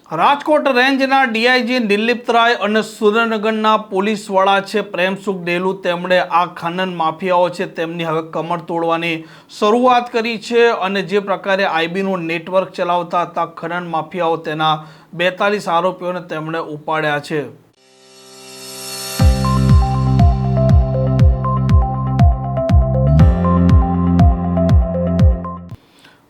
રાજકોટ રેન્જના ડીઆઈજી નિર્લિપ્ત રાય અને સુરેન્દ્રનગરના પોલીસ વડા છે પ્રેમસુખ ડેલુ, તેમણે આ ખનન માફિયાઓ છે તેમની હવે કમર તોડવાની શરૂઆત કરી છે અને જે પ્રકારે આઈબીનું નેટવર્ક ચલાવતા હતા ખનન માફિયાઓ, તેના 42 આરોપીઓને તેમણે ઉપાડ્યા છે।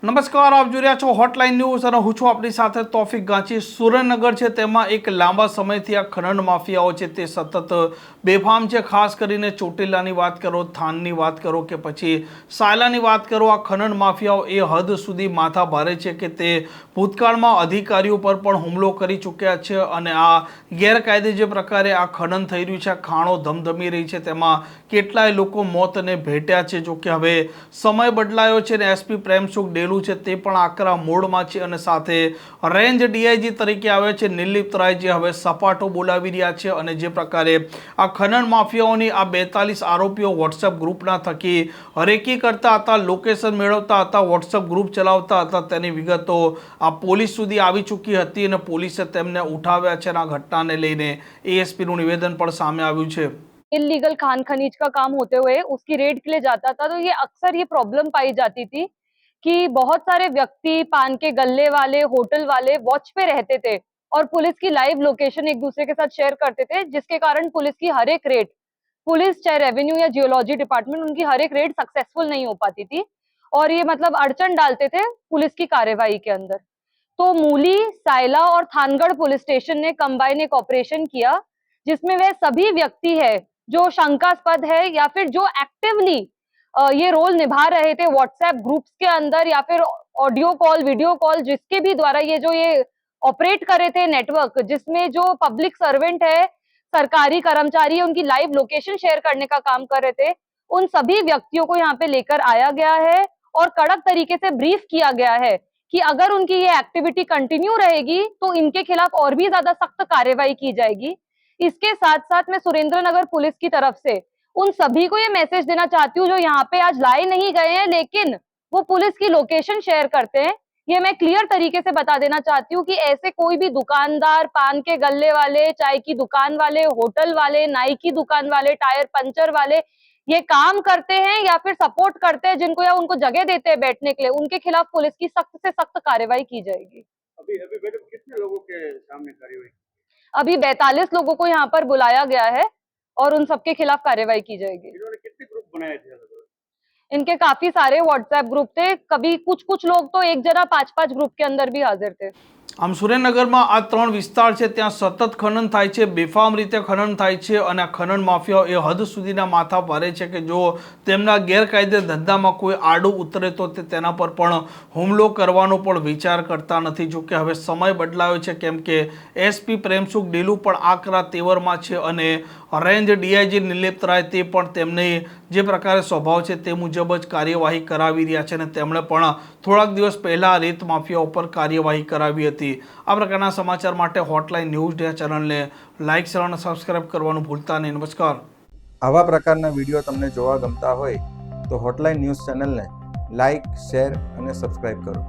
નમસ્કાર, આપ જોઈ રહ્યા છો હોટલાઇન ન્યૂઝ અને હું છું આપણી સાથે તોફિક ગાંચી। સુરેન્દ્રનગર છે તેમાં એક લાંબા સમયથી આ ખનન માફિયાઓ છે તે સતત બેફામ છે। ખાસ કરીને ચોટીલાની વાત કરો, થાનની વાત કરો કે પછી સાયલાની વાત કરો, આ ખનન માફિયાઓ એ હદ સુધી માથા ભારે છે કે તે ભૂતકાળમાં અધિકારીઓ પર પણ હુમલો કરી ચૂક્યા છે અને આ ગેરકાયદે જે પ્રકારે આ ખનન થઈ રહ્યું છે, ખાણો ધમધમી રહી છે, તેમાં કેટલાય લોકો મોતને ભેટ્યા છે। જો કે હવે સમય બદલાયો છે અને એસપી પ્રેમસુખ ડેલુ છે તે પણ આકરા મોડમાં છે અને સાથે રેન્જ ડીઆઈજી તરીકે આવે છે નિર્લિપ્ત રાય, જે હવે સપાટો બોલાવી રહ્યા છે અને જે પ્રકારે આ ખનન માફિયાઓની આ 42 આરોપીઓ વોટ્સએપ ગ્રુપના થકી હરેકી કરતા હતા, લોકેશન મેળવતા હતા, વોટ્સએપ ગ્રુપ ચલાવતા હતા, તેની વિગતો આ પોલીસ સુધી આવી ચૂકી હતી અને પોલીસે તેમને ઉઠાવ્યા છે અને આ ઘટનાને લઈને એએસપીનું નિવેદન પણ સામે આવ્યું છે। इलीगल खान खनीज का काम होते हुए उसकी रेड के लिए जाता था, तो ये अक्सर ये प्रॉब्लम पाई जाती थी कि बहुत सारे व्यक्ति पान के गल्ले वाले, होटल वाले वॉच पे रहते थे और पुलिस की लाइव लोकेशन एक दूसरे के साथ शेयर करते थे, जिसके कारण पुलिस की हर एक रेड, पुलिस चाहे रेवेन्यू या जियोलॉजी डिपार्टमेंट, उनकी हर एक रेड सक्सेसफुल नहीं हो पाती थी और ये मतलब अड़चन डालते थे पुलिस की कार्यवाही के अंदर। तो मूली, सायला और थानगढ़ पुलिस स्टेशन ने कंबाइन एक ऑपरेशन किया, जिसमें वह सभी व्यक्ति है जो शंकास्पद है या फिर जो एक्टिवली ये रोल निभा रहे थे व्हाट्सएप ग्रुप्स के अंदर या फिर ऑडियो कॉल, वीडियो कॉल, जिसके भी द्वारा ये ऑपरेट करे थे नेटवर्क, जिसमें जो पब्लिक सर्वेंट है, सरकारी कर्मचारी है, उनकी लाइव लोकेशन शेयर करने का काम कर रहे थे, उन सभी व्यक्तियों को यहाँ पे लेकर आया गया है और कड़क तरीके से ब्रीफ किया गया है कि अगर उनकी ये एक्टिविटी कंटिन्यू रहेगी तो इनके खिलाफ और भी ज्यादा सख्त कार्रवाई की जाएगी। इसके साथ साथ मैं सुरेंद्रनगर पुलिस की तरफ से उन सभी को ये मैसेज देना चाहती हूँ जो यहाँ पे आज लाए नहीं गए हैं लेकिन वो पुलिस की लोकेशन शेयर करते हैं, ये मैं क्लियर तरीके से बता देना चाहती हूँ कि ऐसे कोई भी दुकानदार, पान के गल्ले वाले, चाय की दुकान वाले, होटल वाले, नाई की दुकान वाले, टायर पंचर वाले ये काम करते हैं या फिर सपोर्ट करते हैं जिनको या उनको जगह देते हैं बैठने के लिए, उनके खिलाफ पुलिस की सख्त से सख्त कार्रवाई की जाएगी। अभी अभी मैडम कितने लोगों के सामने कार्रवाई? अभी 42 लोगों को यहाँ पर बुलाया गया है और उन सबके खिलाफ कार्रवाई की जाएगी। इन्होंने कितने ग्रुप बनाए थे? इनके काफी सारे व्हाट्सएप ग्रुप थे, कभी कुछ लोग तो एक जना 5-5 ग्रुप के अंदर भी हाजिर थे। આમ સુરેન્દ્રનગરમાં આ 3 વિસ્તાર છે ત્યાં સતત ખનન થાય છે, બેફામ રીતે ખનન થાય છે અને આ ખનન માફિયાઓ એ હદ સુધીના માથા ભારે છે કે જો તેમના ગેરકાયદે ધંધામાં કોઈ આડું ઉતરે તો તેના પર પણ હુમલો કરવાનો પણ વિચાર કરતા નથી। જો કે હવે સમય બદલાયો છે કેમ કે એસપી પ્રેમસુખ ડેલુ પણ આકરા તેવરમાં છે અને રેન્જ ડીઆઈજી નિર્લિપ્ત રાય તે પણ તેમની જે પ્રકારે સ્વભાવ છે તે મુજબ જ કાર્યવાહી કરાવી રહ્યા છે અને તેમણે પણ થોડાક દિવસ પહેલા રેત માફિયા ઉપર કાર્યવાહી કરાવી હતી। આ પ્રકારના સમાચાર માટે હોટલાઇન ન્યૂઝ ડે ચેનલને લાઇક, શેર અને સબસ્ક્રાઇબ કરવાનું ભૂલતા નહીં। નમસ્કાર। આવા પ્રકારના વિડીયો તમને જોવા ગમતા હોય તો હોટલાઇન ન્યૂઝ ચેનલને લાઇક, શેર અને સબસ્ક્રાઇબ કરો।